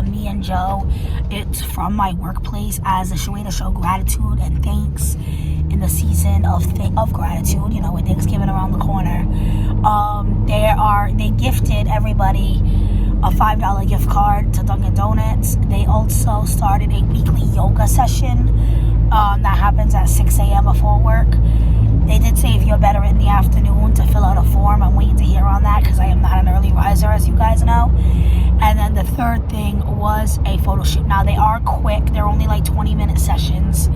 me and Joe. It's from my workplace as a way to show gratitude and thanks in the season of gratitude, you know, with Thanksgiving around the corner. They gifted everybody a $5 gift card to Dunkin' Donuts. They also started a weekly yoga session that happens at 6 a.m. before work. They did say if you're better in the afternoon to fill out a form. I'm waiting to hear on that because I am not an early riser, as you guys know. And then the third thing was a photo shoot. Now, they are quick. They're only like 20-minute sessions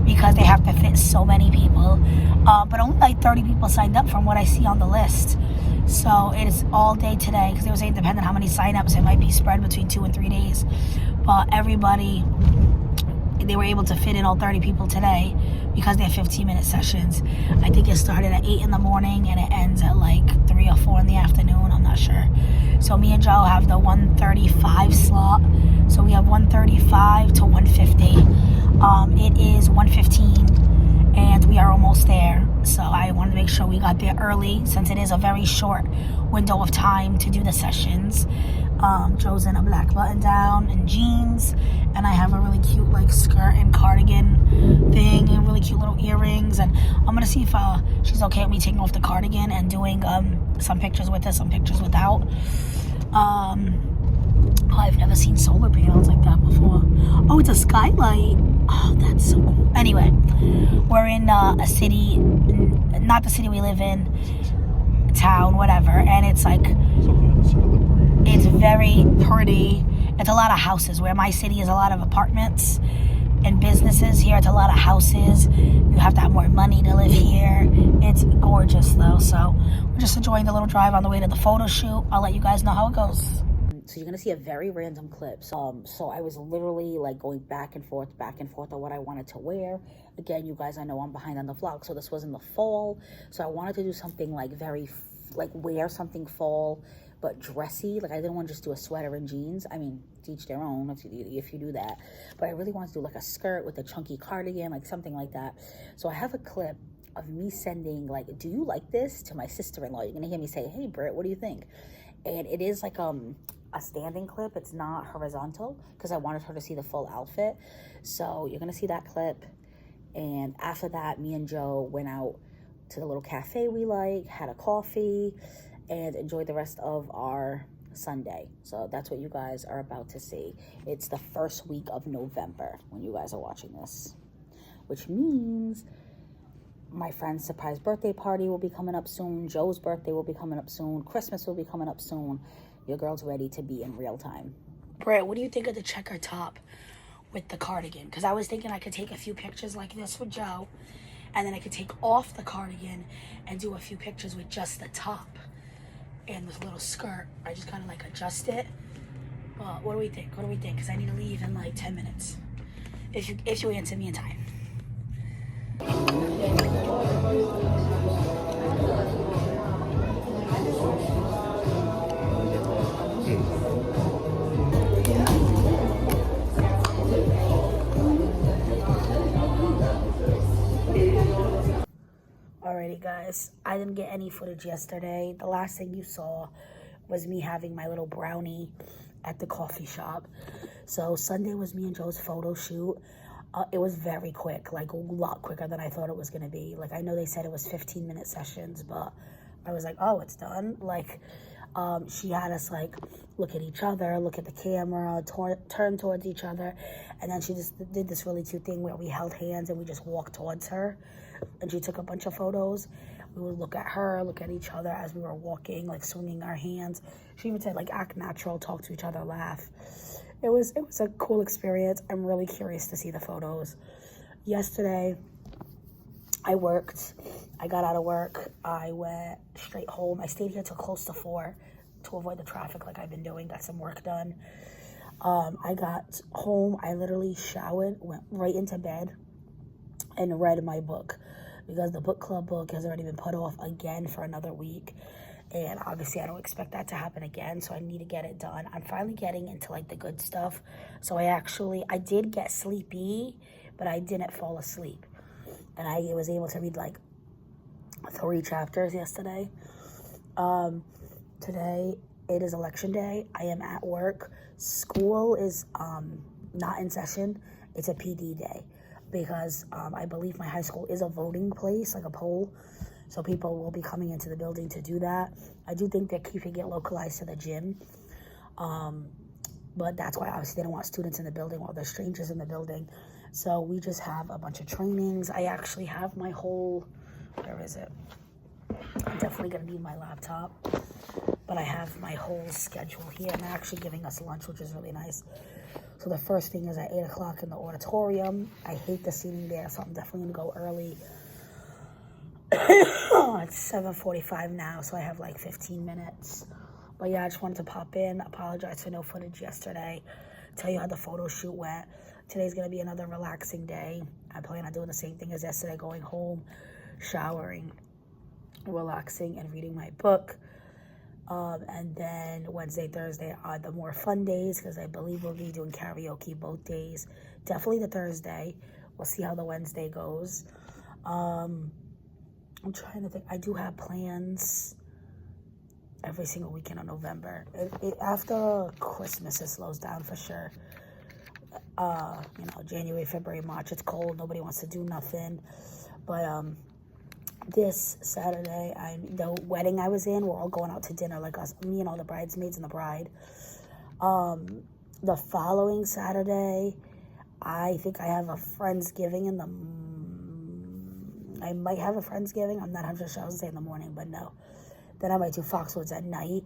because they have to fit so many people. But only like 30 people signed up from what I see on the list. So it is all day today because they were saying depending on how many signups, it might be spread between 2 and 3 days. But they were able to fit in all 30 people today because they're 15-minute sessions. I think it started at 8 in the morning and it ends at like 3 or 4 in the afternoon. I'm not sure. So me and Joe have the 1:35 slot. So we have 1:35 to 1:50. It is 1:15 and we are almost there. So I wanted to make sure we got there early since it is a very short window of time to do the sessions. Joe's in a black button down and jeans, and I have a really cute like skirt and cardigan thing and really cute little earrings. And I'm gonna see if she's okay with me taking off the cardigan and doing some pictures with her, some pictures without. I've never seen solar panels like that before. Oh, it's a skylight. Oh, that's so cool. Anyway, we're in a city, not the city we live in, town, whatever, and it's like, it's very pretty. It's a lot of houses, where my city is a lot of apartments and businesses. Here it's a lot of houses. You have to have more money to live here. It's gorgeous though. So we're just enjoying the little drive on the way to the photo shoot. I'll let you guys know how it goes. So you're gonna see a very random clip. So I was literally like going back and forth on what I wanted to wear. Again, you guys, I know I'm behind on the vlog, so this was in the fall. So I wanted to do something like wear something fall, but dressy. Like I didn't want to just do a sweater and jeans. I mean, to each their own if you do that. But I really wanted to do like a skirt with a chunky cardigan, like something like that. So I have a clip of me sending like, do you like this, to my sister-in-law. You're gonna hear me say, hey Britt, what do you think? And it is like a standing clip. It's not horizontal because I wanted her to see the full outfit. So you're gonna see that clip. And after that, me and Joe went out to the little cafe we like, had a coffee, and enjoyed the rest of our Sunday. So that's what you guys are about to see. It's the first week of November when you guys are watching this, which means my friend's surprise birthday party will be coming up soon. Joe's birthday will be coming up soon. Christmas will be coming up soon. Your girl's ready to be in real time. Brett, what do you think of the checker top with the cardigan? Because I was thinking I could take a few pictures like this with Joe, and then I could take off the cardigan and do a few pictures with just the top and this little skirt. I just kind of like adjust it. But what do we think? What do we think? Because I need to leave in like 10 minutes. If you answer me in time. Alrighty guys, I didn't get any footage yesterday. The last thing you saw was me having my little brownie at the coffee shop. So Sunday was me and Joe's photo shoot. It was very quick, like a lot quicker than I thought it was gonna be. Like I know they said it was 15-minute sessions, but I was like, oh, it's done. Like she had us like look at each other, look at the camera, turn towards each other, and then she just did this really cute thing where we held hands and we just walked towards her, and she took a bunch of photos. We would look at her, look at each other as we were walking, like swinging our hands. She even said like act natural, talk to each other, laugh. It was a cool experience. I'm really curious to see the photos. Yesterday, I worked. I got out of work. I went straight home. I stayed here till close to 4 to avoid the traffic like I've been doing. Got some work done. I got home. I literally showered, went right into bed, and read my book because the book club book has already been put off again for another week. And obviously I don't expect that to happen again, so I need to get it done. I'm finally getting into like the good stuff. So I did get sleepy, but I didn't fall asleep. And I was able to read like 3 chapters yesterday. Today it is election day. I am at work. School is not in session. It's a PD day because I believe my high school is a voting place, like a poll. So people will be coming into the building to do that. I do think they're keeping it localized to the gym. But that's why obviously they don't want students in the building while there's strangers in the building. So we just have a bunch of trainings. I actually have my whole, where is it? I'm definitely gonna need my laptop. But I have my whole schedule here, and they're actually giving us lunch, which is really nice. So the first thing is at 8 o'clock in the auditorium. I hate the seating there, so I'm definitely gonna go early. It's 7:45 now, so I have like 15 minutes. But yeah, I just wanted to pop in, apologize for no footage yesterday, tell you how the photo shoot went. Today's gonna be another relaxing day. I plan on doing the same thing as yesterday, going home, showering, relaxing, and reading my book. And then Wednesday, Thursday are the more fun days because I believe we'll be doing karaoke both days. Definitely the Thursday. We'll see how the Wednesday goes. I'm trying to think. I do have plans every single weekend of November. After Christmas, it slows down for sure. January, February, March, it's cold. Nobody wants to do nothing. But this Saturday, the wedding I was in, we're all going out to dinner, like me and all the bridesmaids and the bride. The following Saturday, I think I have a Friendsgiving I might have a Friendsgiving. I'm not 100% sure. I was saying in the morning, but no. Then I might do Foxwoods at night.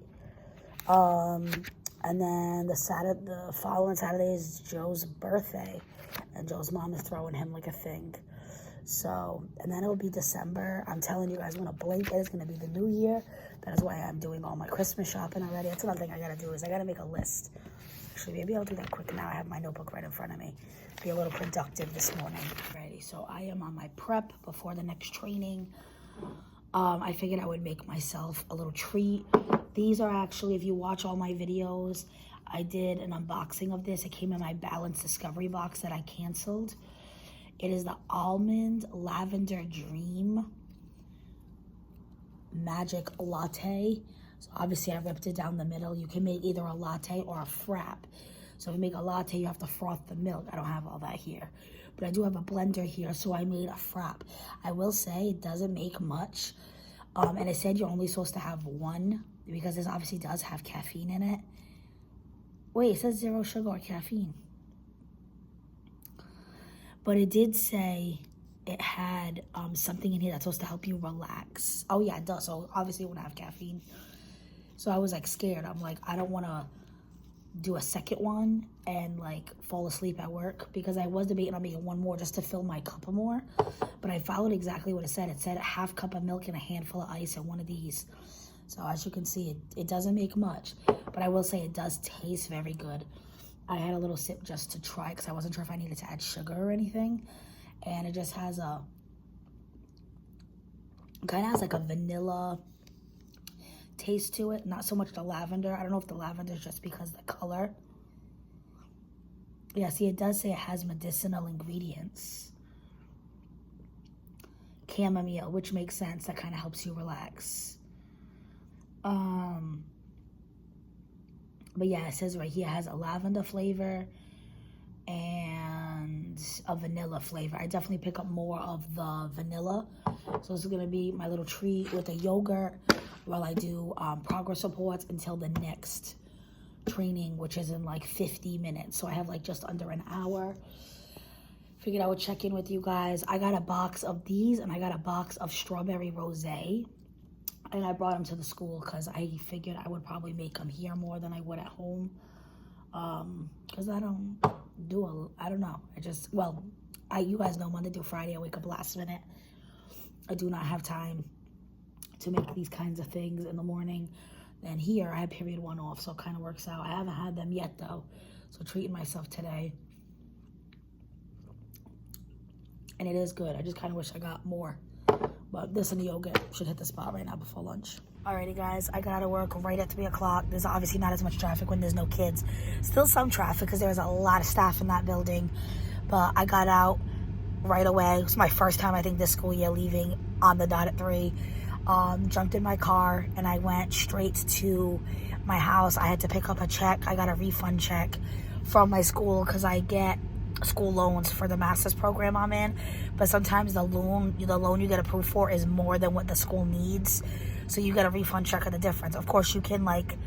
And then the following Saturday is Joe's birthday, and Joe's mom is throwing him like a thing. So, and then it will be December. I'm telling you guys, when I blink, it is going to be the new year. That is why I'm doing all my Christmas shopping already. That's another thing I got to do is I got to make a list. Actually, maybe I'll do that quick now. I have my notebook right in front of me. Be a little productive this morning. Ready. So I am on my prep before the next training. I figured I would make myself a little treat. These are actually, if you watch all my videos, I did an unboxing of this. It came in my Balance Discovery box that I canceled. It is the Almond Lavender Dream Magic Latte. So obviously I ripped it down the middle. You can make either a latte or a frap. So if you make a latte, you have to froth the milk. I don't have all that here. But I do have a blender here, so I made a frap. I will say it doesn't make much. And it said you're only supposed to have one because this obviously does have caffeine in it. Wait, it says 0 sugar or caffeine. But it did say it had something in here that's supposed to help you relax. Oh, yeah, it does. So obviously it wouldn't have caffeine. So I was like scared. I'm like, I don't want to do a second one and like fall asleep at work because I was debating on making one more just to fill my cup more. But I followed exactly what it said. It said a half cup of milk and a handful of ice and one of these. So as you can see, it doesn't make much. But I will say it does taste very good. I had a little sip just to try because I wasn't sure if I needed to add sugar or anything. And it just has kind of has like a vanilla taste to it. Not so much the lavender. I don't know if the lavender is just because the color. Yeah, see, it does say it has medicinal ingredients. Chamomile, which makes sense. That kind of helps you relax. But yeah, it says right here it has a lavender flavor and a vanilla flavor. I definitely pick up more of the vanilla. So this is going to be my little treat with the yogurt while I do progress reports until the next training, which is in like 50 minutes. So I have like just under an hour. Figured I would check in with you guys. I got a box of these and I got a box of strawberry rosé. And I brought them to the school because I figured I would probably make them here more than I would at home. Because I don't know. You guys know Monday through Friday I wake up last minute. I do not have time to make these kinds of things in the morning. Then here I had period 1 off, so it kind of works out. I haven't had them yet though, so treating myself today. And it is good. I just kind of wish I got more. But this and the yogurt should hit the spot right now before lunch. Alrighty guys, I got to work right at 3 o'clock. There's obviously not as much traffic when there's no kids. Still some traffic because there's a lot of staff in that building. But I got out right away. It was my first time, I think, this school year leaving on the dot at 3. Jumped in my car and I went straight to my house, I had to pick up a check. I got a refund check from my school because I get school loans for the master's program I'm in, but sometimes the loan you get approved for is more than what the school needs, so you get a refund check of the difference. Of course, you can like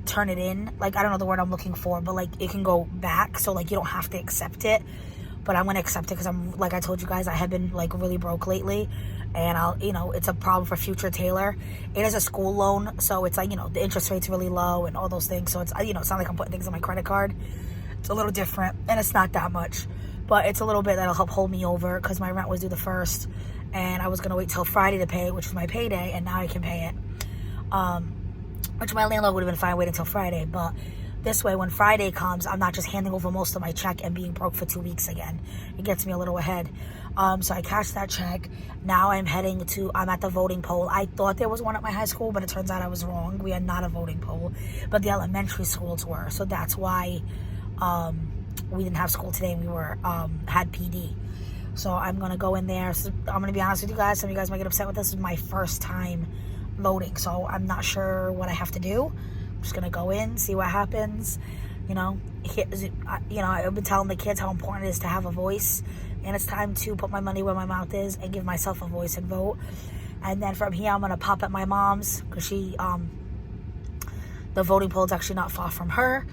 turn it in, like, I don't know the word I'm looking for, but like it can go back, so like you don't have to accept it. But I'm gonna accept it because I'm, like I told you guys, I have been like really broke lately, and I'll, it's a problem for future Taylor. It is a school loan, so it's like, the interest rate's really low and all those things, so it's, it's not like I'm putting things on my credit card. It's a little different, and it's not that much, but it's a little bit that'll help hold me over because my rent was due the 1st, and I was gonna wait till Friday to pay it, which was my payday, and now I can pay it. Which my landlord would have been fine waiting till Friday, but this way, when Friday comes, I'm not just handing over most of my check and being broke for 2 weeks again. It gets me a little ahead. So I cashed that check. Now I'm at the voting poll. I thought there was one at my high school, but it turns out I was wrong. We are not a voting poll, but the elementary schools were. So that's why we didn't have school today, and we had PD. So I'm going to go in there. So I'm going to be honest with you guys. Some of you guys might get upset with this. This is my first time voting, so I'm not sure what I have to do. I'm just gonna go in, see what happens. I've been telling the kids how important it is to have a voice, and it's time to put my money where my mouth is and give myself a voice and vote. And then from here, I'm gonna pop at my mom's because the voting poll is actually not far from her.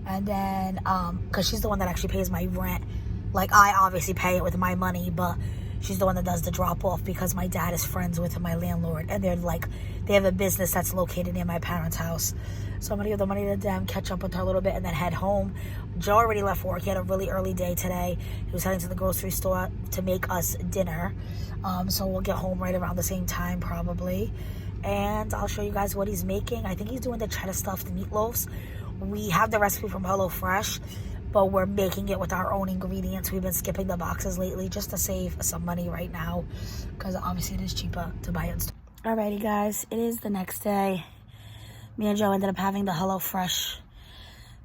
And then because she's the one that actually pays my rent. Like, I obviously pay it with my money, but she's the one that does the drop off because my dad is friends with my landlord, and they have a business that's located near my parents' house. So I'm gonna give the money to them, catch up with her a little bit, and then head home. Joe already left work. He had a really early day today. He was heading to the grocery store to make us dinner. So we'll get home right around the same time probably. And I'll show you guys what he's making. I think he's doing the cheddar stuffed meatloaves. We have the recipe from HelloFresh, but we're making it with our own ingredients. We've been skipping the boxes lately just to save some money right now, because obviously it is cheaper to buy it. Alrighty guys, it is the next day. Me and Joe ended up having the HelloFresh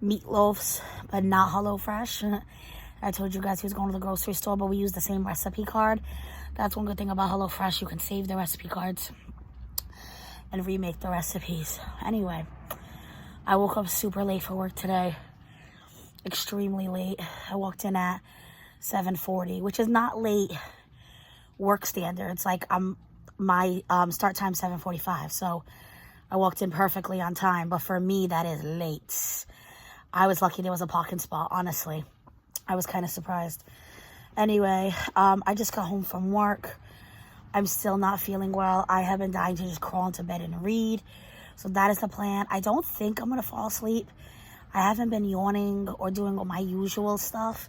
meatloaves, but not HelloFresh. I told you guys he was going to the grocery store, but we used the same recipe card. That's one good thing about HelloFresh. You can save the recipe cards and remake the recipes. Anyway, I woke up super late for work today. Extremely late. I walked in at 7:40, which is not late work standards. Like, my start time 7:45, so I walked in perfectly on time, but for me that is late. I was lucky there was a parking spot, honestly. I was kind of surprised. Anyway, I just got home from work. I'm still not feeling well. I have been dying to just crawl into bed and read, so that is the plan. I don't think I'm gonna fall asleep. I haven't been yawning or doing all my usual stuff,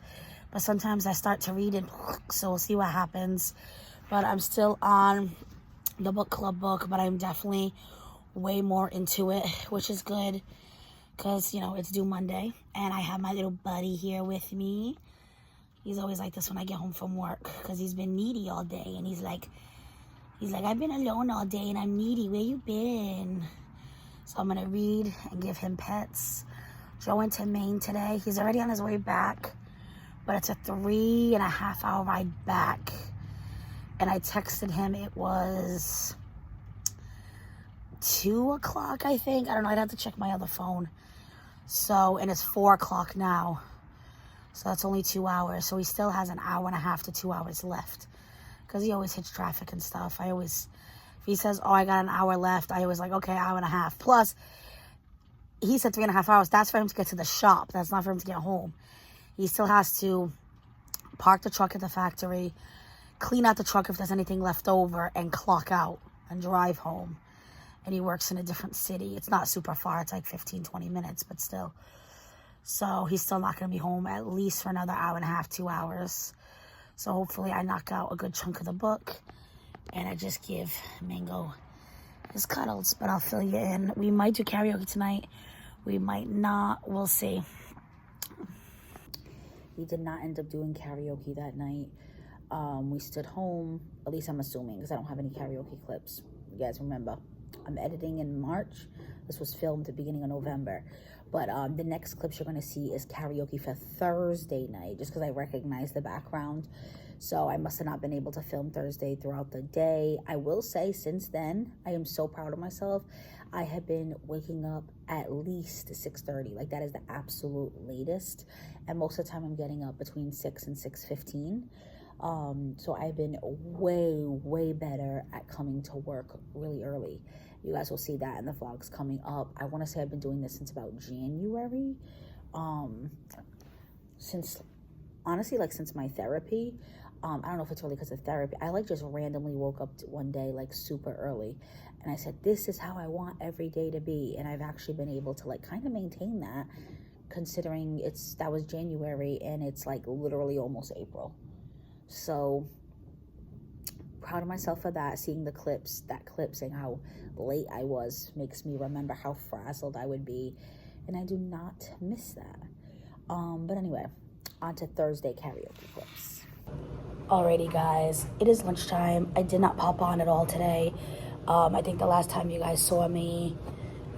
but sometimes I start to read it, so we'll see what happens. But I'm still on the book club book, but I'm definitely way more into it, which is good because, it's due Monday, and I have my little buddy here with me. He's always like this when I get home from work because he's been needy all day, and he's like, I've been alone all day and I'm needy. Where you been? So I'm gonna read and give him pets. Joe went to Maine today. He's already on his way back, but it's a 3.5 hour ride back. And I texted him, it was 2 o'clock, I think. I don't know, I'd have to check my other phone. So, and it's 4 o'clock now. So that's only 2 hours. So he still has an 1.5 hours to 2 hours left. Because he always hits traffic and stuff. If he says, oh, I got an hour left, I always like, okay, 1.5 hours. Plus, he said 3.5 hours. That's for him to get to the shop. That's not for him to get home. He still has to park the truck at the factory, clean out the truck if there's anything left over, and clock out and drive home. And he works in a different city. It's not super far. It's like 15-20 minutes, but still. So he's still not going to be home at least for another 1.5 hours, 2 hours. So hopefully I knock out a good chunk of the book, and I just give Mango his cuddles, but I'll fill you in. We might do karaoke tonight. We might not. We'll see. We did not end up doing karaoke that night. We stood home, at least I'm assuming, because I don't have any karaoke clips. You guys remember, I'm editing in March. This was filmed at the beginning of November. But the next clips you're going to see is karaoke for Thursday night, just because I recognize the background. So I must have not been able to film Thursday throughout the day. I will say since then, I am so proud of myself. I have been waking up at least 6:30. Like that is the absolute latest. And most of the time I'm getting up between 6 and 6:15. So I've been way better at coming to work really early. You guys will see that in the vlogs coming up. I want to say I've been doing this since about January. Honestly, like since my therapy. I don't know if it's really because of therapy. I like just randomly woke up one day like super early and I said, this is how I want every day to be. And I've actually been able to like kind of maintain that, considering that was January and it's like literally almost April. So proud of myself for that. Seeing that clip saying how late I was makes me remember how frazzled I would be, and I do not miss that. But anyway, on to Thursday karaoke clips. Alrighty guys, it is lunchtime. I did not pop on at all today. I think the last time you guys saw me,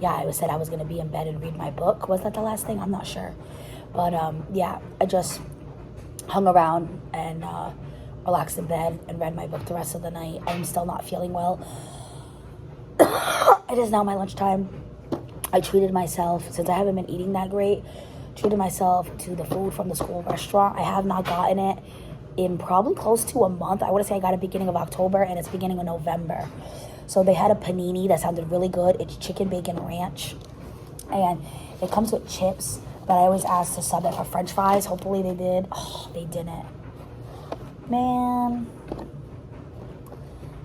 I said I was gonna be in bed and read my book. Was that the last thing? I'm not sure. But I just hung around and relaxed in bed and read my book the rest of the night. I'm still not feeling well. It is now my lunchtime. I treated myself, since I haven't been eating that great, treated myself to the food from the school restaurant. I have not gotten it in probably close to a month. I want to say I got it beginning of October and it's beginning of November. So they had a panini that sounded really good. It's chicken bacon ranch and it comes with chips, but I always ask to sub it for french fries. Hopefully they did. Oh, they didn't. Man.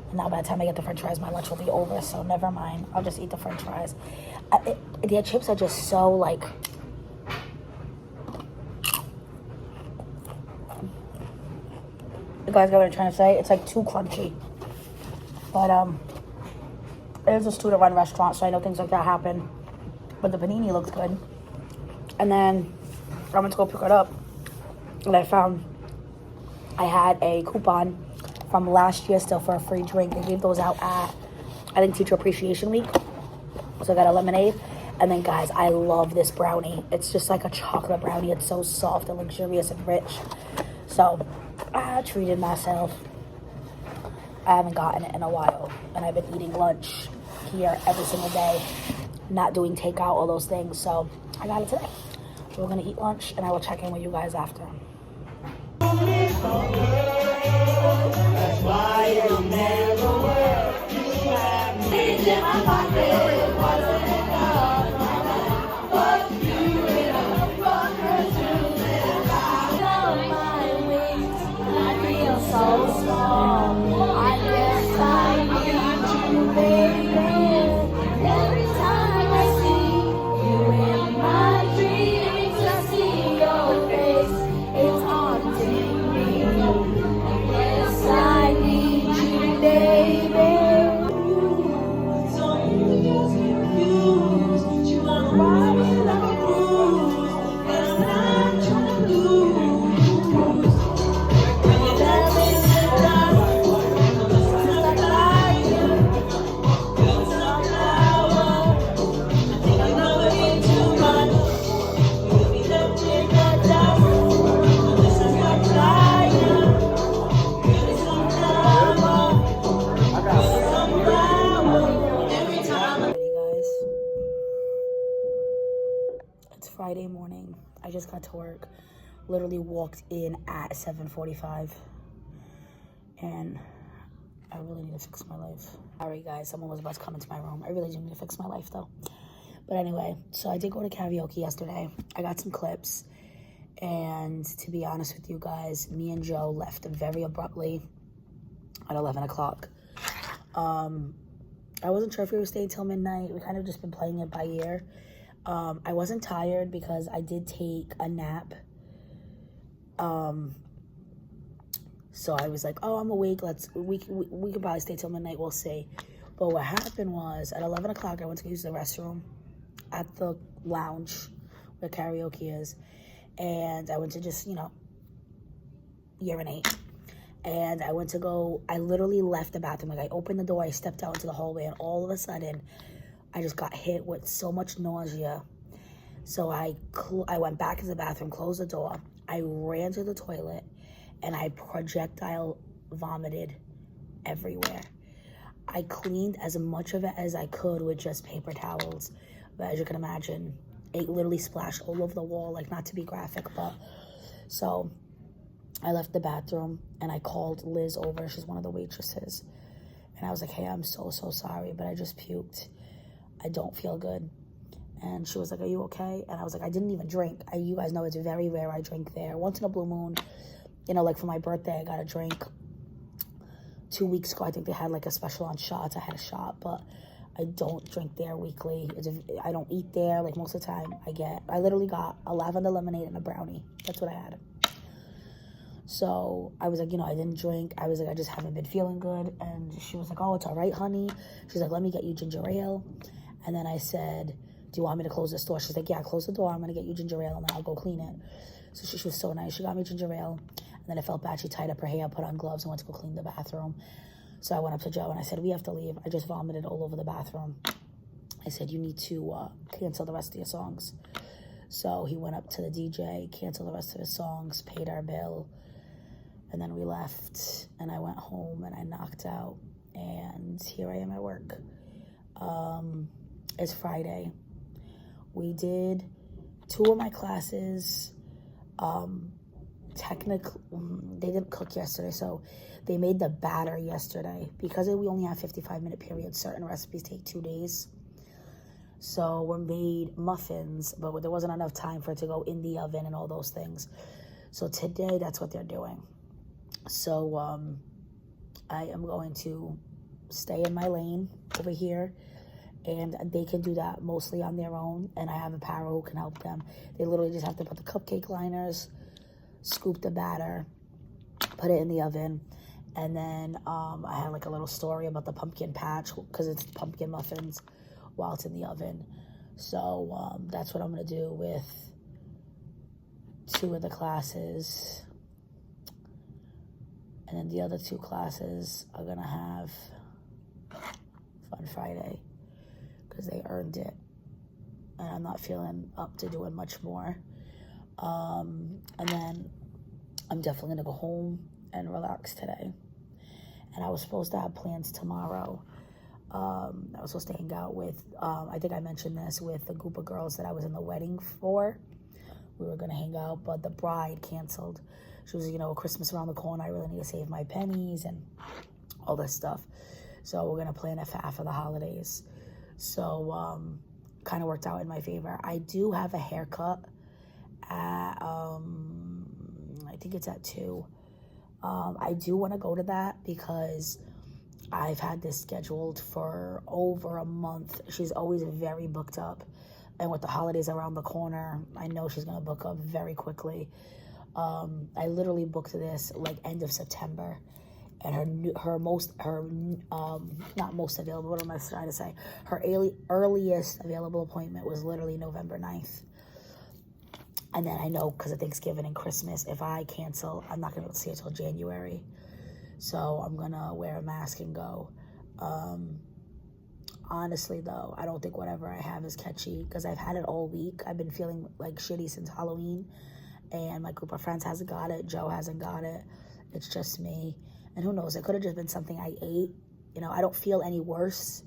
And now by the time I get the french fries, my lunch will be over, so never mind. I'll just eat the french fries. Their chips are just so like... You guys get what I'm trying to say? It's like too crunchy. But it is a student-run restaurant, so I know things like that happen. But the panini looks good. And then I went to go pick it up, and I found I had a coupon from last year still for a free drink. They gave those out at, I think, Teacher Appreciation Week. So I got a lemonade. And then, guys, I love this brownie. It's just like a chocolate brownie. It's so soft and luxurious and rich. So I treated myself. I haven't gotten it in a while. And I've been eating lunch here every single day. Not doing takeout, all those things. So I got it today. We're going to eat lunch, and I will check in with you guys after. That's why it'll never work. You have me in my pocket. Wasn't enough. Fuck you enough. Fuck her too. On my wings, I feel so strong. I guess I need you, baby. Every time I see you in my dreams, I see your face. It's haunting me. Yes, I need you, baby. So you just confused. You wanna ride me like a cruise, but I'm not trying to lose. When you're down in the dark, it's like fire. Feel some power. I think I know it ain't too much. You'll be left in the dust. This is like fire. Feel some power. Feel some power. Every time I Hey guys, it's Friday morning. I just got to work. Literally walked in at 7:45, and I really need to fix my life. Alright guys, someone was about to come into my room. I really do need to fix my life though. But anyway, so I did go to karaoke yesterday. I got some clips, and to be honest with you guys, me and Joe left very abruptly at 11 o'clock. I wasn't sure if we were staying till midnight. We kind of just been playing it by ear. I wasn't tired because I did take a nap. So I was like, oh, I'm awake. We could probably stay till midnight. We'll see. But what happened was at 11 o'clock, I went to use the restroom at the lounge where karaoke is. And I went to just, urinate. And I went to go, I literally left the bathroom. Like I opened the door, I stepped out into the hallway, and all of a sudden, I just got hit with so much nausea. So I went back to the bathroom, closed the door. I ran to the toilet, and I projectile vomited everywhere. I cleaned as much of it as I could with just paper towels, but as you can imagine, it literally splashed all over the wall, like, not to be graphic, but so I left the bathroom and I called Liz over. She's one of the waitresses, and I was like, hey, I'm so sorry, but I just puked. I don't feel good. And she was like, are you okay? And I was like, I didn't even drink. You guys know it's very rare I drink there. Once in a blue moon, you know, like for my birthday, I got a drink. 2 weeks ago, I think they had like a special on shots. I had a shot, but I don't drink there weekly. I don't eat there. Like most of the time I literally got a lavender lemonade and a brownie. That's what I had. So I was like, you know, I didn't drink. I was like, I just haven't been feeling good. And she was like, oh, it's all right, honey. She's like, let me get you ginger ale. And then I said, do you want me to close this door? She's like, yeah, close the door. I'm going to get you ginger ale and then I'll go clean it. So she was so nice. She got me ginger ale. And then I felt bad. She tied up her hair, put on gloves, and went to go clean the bathroom. So I went up to Joe and I said, we have to leave. I just vomited all over the bathroom. I said, you need to cancel the rest of your songs. So he went up to the DJ, canceled the rest of his songs, paid our bill. And then we left, and I went home, and I knocked out, and here I am at work. It's Friday. We did 2 of my classes. Technically, they didn't cook yesterday, so they made the batter yesterday. Because we only have 55-minute periods, certain recipes take 2 days. So we made muffins, but there wasn't enough time for it to go in the oven and all those things. So today, that's what they're doing. So I am going to stay in my lane over here, and they can do that mostly on their own, and I have a para who can help them. They literally just have to put the cupcake liners, scoop the batter, put it in the oven, and then I had like a little story about the pumpkin patch because it's pumpkin muffins while it's in the oven. So that's what I'm going to do with 2 of the classes. And then the other 2 classes are going to have Fun Friday because they earned it. And I'm not feeling up to doing much more. And then I'm definitely going to go home and relax today. And I was supposed to have plans tomorrow. I was supposed to hang out with, I think I mentioned this, with the group of girls that I was in the wedding for. We were going to hang out, but the bride canceled. She was, you know, Christmas around the corner. I really need to save my pennies and all this stuff. So we're going to plan it for after the holidays. So kind of worked out in my favor. I do have a haircut at, I think it's at 2. I do want to go to that because I've had this scheduled for over a month. She's always very booked up. And with the holidays around the corner, I know she's going to book up very quickly. I literally booked this like end of September, and not most available, what am I trying to say? Her earliest available appointment was literally November 9th. And then I know because of Thanksgiving and Christmas, if I cancel, I'm not going to be able to see it until January. So I'm going to wear a mask and go. Honestly, though, I don't think whatever I have is catchy because I've had it all week. I've been feeling like shitty since Halloween. And my group of friends hasn't got it. Joe hasn't got it. It's just me. And who knows? It could have just been something I ate. You know, I don't feel any worse.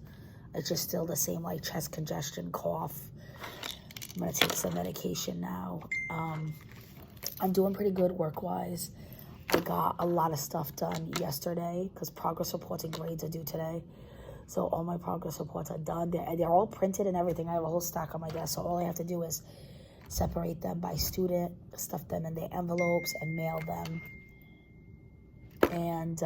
It's just still the same, like, chest congestion, cough. I'm going to take some medication now. I'm doing pretty good work-wise. I got a lot of stuff done yesterday because progress reports and grades are due today. So all my progress reports are done. They're all printed and everything. I have a whole stack on my desk. So all I have to do is separate them by student, stuff them in their envelopes, and mail them. And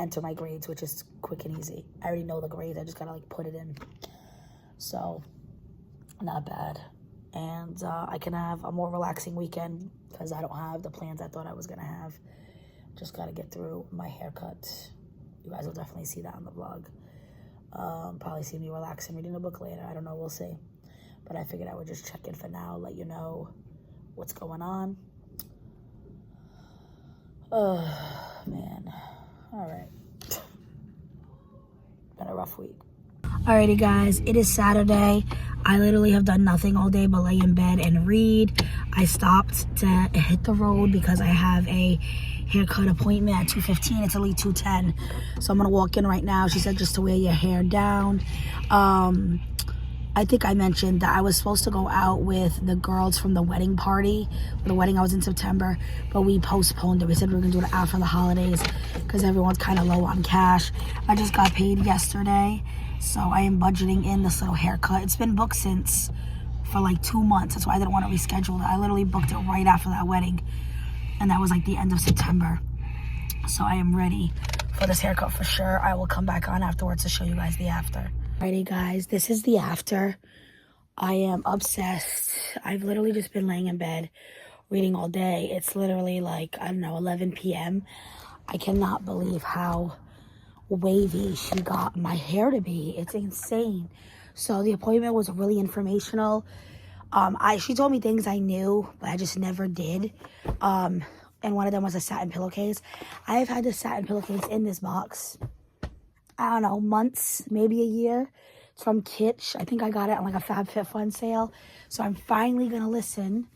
enter my grades, which is quick and easy. I already know the grades. I just gotta like put it in. So not bad. And I can have a more relaxing weekend because I don't have the plans I thought I was gonna have. Just gotta get through my haircut. You guys will definitely see that on the vlog. Probably see me relaxing, reading a book later. I don't know, we'll see. But I figured I would just check in for now, let you know what's going on. Oh, man. All right. Been a rough week. Alrighty, guys. It is Saturday. I literally have done nothing all day but lay in bed and read. I stopped to hit the road because I have a haircut appointment at 2:15. It's only 2:10. So I'm going to walk in right now. She said just to wear your hair down. I think I mentioned that I was supposed to go out with the girls from the wedding party. The wedding I was in September, but we postponed it. We said we were going to do it after the holidays because everyone's kind of low on cash. I just got paid yesterday, so I am budgeting in this little haircut. It's been booked for like 2 months. That's why I didn't want to reschedule it. I literally booked it right after that wedding, and that was like the end of September. So I am ready for this haircut for sure. I will come back on afterwards to show you guys the after. Alrighty guys, this is the after. I am obsessed. I've literally just been laying in bed reading all day. It's literally like, I don't know, 11 p.m. I cannot believe how wavy she got my hair to be. It's insane. So the appointment was really informational. She told me things I knew, but I just never did. And one of them was a satin pillowcase. I have had this satin pillowcase in this box, I don't know, months, maybe a year. It's from Kitsch. I think I got it on like a FabFitFun sale. So I'm finally going to listen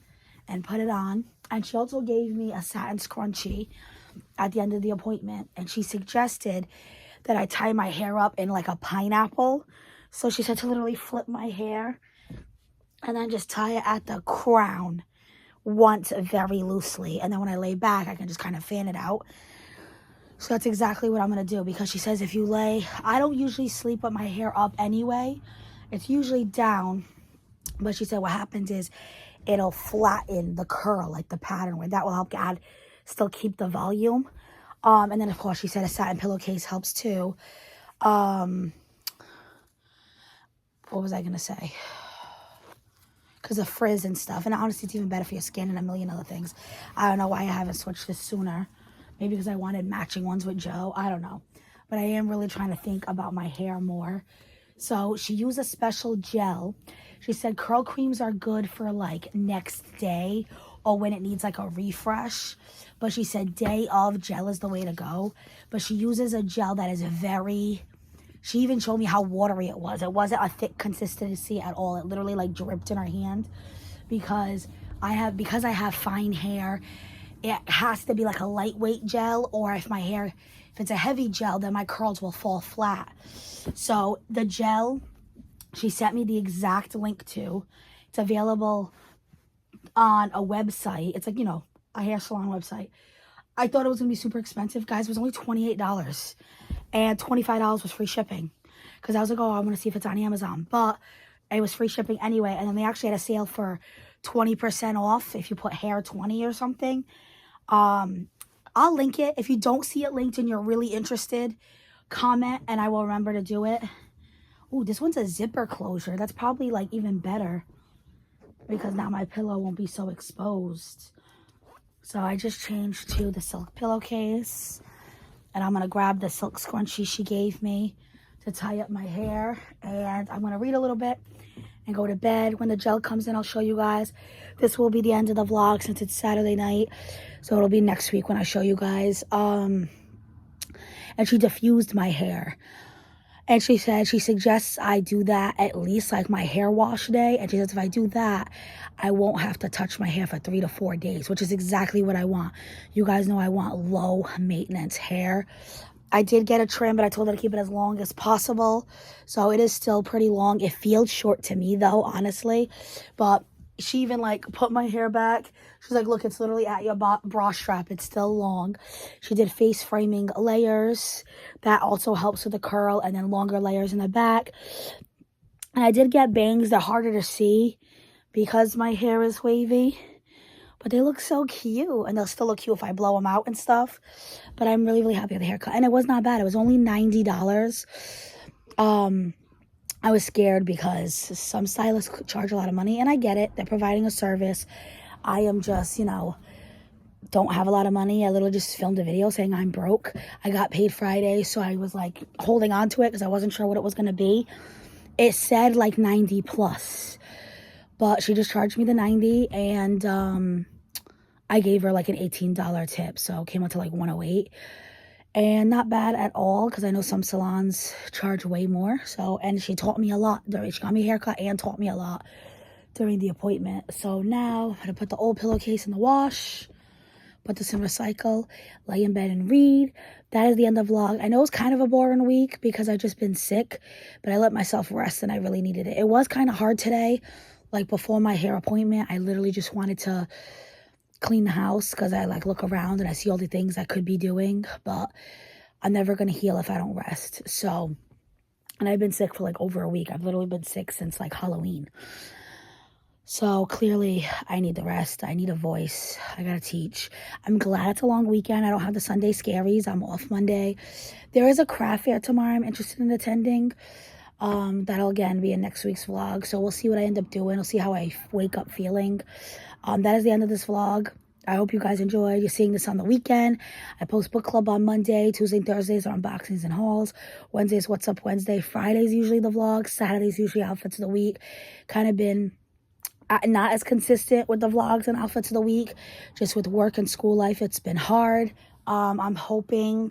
and put it on. And she also gave me a satin scrunchie at the end of the appointment. And she suggested that I tie my hair up in like a pineapple. So she said to literally flip my hair and then just tie it at the crown once very loosely. And then when I lay back, I can just kind of fan it out. So that's exactly what I'm going to do, because she says if you lay, I don't usually sleep with my hair up anyway. It's usually down. But she said what happens is it'll flatten the curl, like the pattern, where that will help still keep the volume. And then, of course, she said a satin pillowcase helps too. What was I going to say? Because of frizz and stuff. And honestly, it's even better for your skin and a million other things. I don't know why I haven't switched this sooner. Maybe because I wanted matching ones with Joe. I don't know. But I am really trying to think about my hair more. So she used a special gel. She said curl creams are good for like next day or when it needs like a refresh. But she said day of gel is the way to go. But she uses a gel that is she even showed me how watery it was. It wasn't a thick consistency at all. It literally like dripped in her hand because I have fine hair. It has to be like a lightweight gel, or if it's a heavy gel, then my curls will fall flat. So the gel, she sent me the exact link to. It's available on a website. It's like, a hair salon website. I thought it was going to be super expensive. Guys, it was only $28. And $25 was free shipping. Because I was like, I want to see if it's on Amazon. But it was free shipping anyway. And then they actually had a sale for 20% off if you put hair 20 or something. I'll link it. If you don't see it linked and you're really interested, comment and I will remember to do it. Ooh, this one's a zipper closure. That's probably like even better because now my pillow won't be so exposed. So I just changed to the silk pillowcase, and I'm going to grab the silk scrunchie she gave me to tie up my hair, and I'm going to read a little bit and go to bed. When the gel comes in, I'll show you guys. This will be the end of the vlog since it's Saturday night, so it'll be next week when I show you guys. And she diffused my hair, and she said she suggests I do that at least like my hair wash day, and she says if I do that, I won't have to touch my hair for 3 to 4 days, which is exactly what I want. You guys know I want low maintenance hair. I did get a trim, but I told her to keep it as long as possible. So it is still pretty long. It feels short to me though, honestly. But she even like put my hair back. She's like, look, it's literally at your bra strap. It's still long. She did face framing layers. That also helps with the curl, and then longer layers in the back. And I did get bangs. They're harder to see because my hair is wavy. But they look so cute, and they'll still look cute if I blow them out and stuff. But I'm really, really happy with the haircut. And it was not bad. It was only $90. I was scared because some stylists charge a lot of money, and I get it. They're providing a service. I am just, don't have a lot of money. I literally just filmed a video saying I'm broke. I got paid Friday, so I was like holding on to it because I wasn't sure what it was going to be. It said like 90 plus. But she just charged me the 90, and I gave her like an $18 tip, so it came out to like 108. and not bad at all, because I know some salons charge way more. So, and she taught me a lot. She got me a haircut and taught me a lot during the appointment. So now I'm gonna put the old pillowcase in the wash, put this in recycle, lay in bed and read. That is the end of the vlog. I know it's kind of a boring week because I've just been sick, but I let myself rest and I really needed it. It was kind of hard today. Like before my hair appointment, I literally just wanted to clean the house because I like look around and I see all the things I could be doing, but I'm never going to heal if I don't rest. So, and I've been sick for like over a week. I've literally been sick since like Halloween. So clearly I need the rest. I need a voice. I got to teach. I'm glad it's a long weekend. I don't have the Sunday scaries. I'm off Monday. There is a craft fair tomorrow I'm interested in attending. That'll again be in next week's vlog. So we'll see what I end up doing. We'll see how I wake up feeling. That is the end of this vlog. I hope you guys enjoyed. You're seeing this on the weekend. I post book club on Monday. Tuesday and Thursdays are unboxings and hauls. Wednesdays, What's Up Wednesday. Friday's usually the vlog. Saturday's usually outfits of the week. Kind of been not as consistent with the vlogs and outfits of the week. Just with work and school life, it's been hard. I'm hoping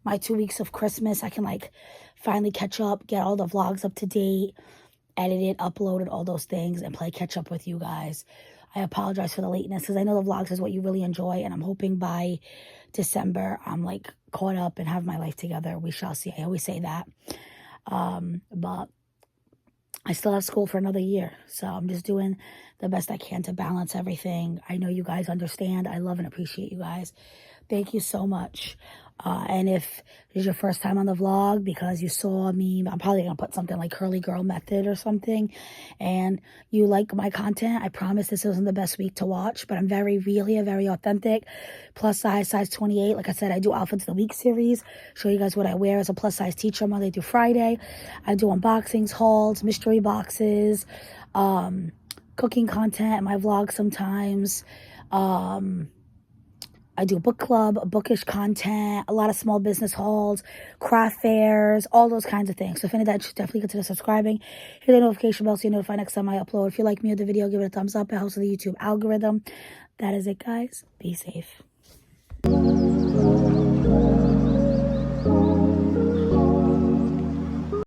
my 2 weeks of Christmas, I can like finally catch up, get all the vlogs up to date, edit it, upload it, all those things, and play catch up with you guys. I apologize for the lateness because I know the vlogs is what you really enjoy, and I'm hoping by December I'm like caught up and have my life together. We shall see. I always say that. But I still have school for another year, so I'm just doing the best I can to balance everything. I know you guys understand. I love and appreciate you guys. Thank you so much. And if this is your first time on the vlog because you saw me, I'm probably going to put something like Curly Girl Method or something, and you like my content, I promise this isn't the best week to watch, but I'm very real, very authentic. Plus size 28. Like I said, I do Outfits of the Week series. Show you guys what I wear as a plus size teacher Monday through Friday. I do unboxings, hauls, mystery boxes, cooking content in my vlog sometimes. I do book club, bookish content, a lot of small business hauls, craft fairs, all those kinds of things. So if any of that, definitely consider subscribing. Hit the notification bell so you're notified next time I upload. If you like me or the video, give it a thumbs up. It helps with the YouTube algorithm. That is it, guys. Be safe.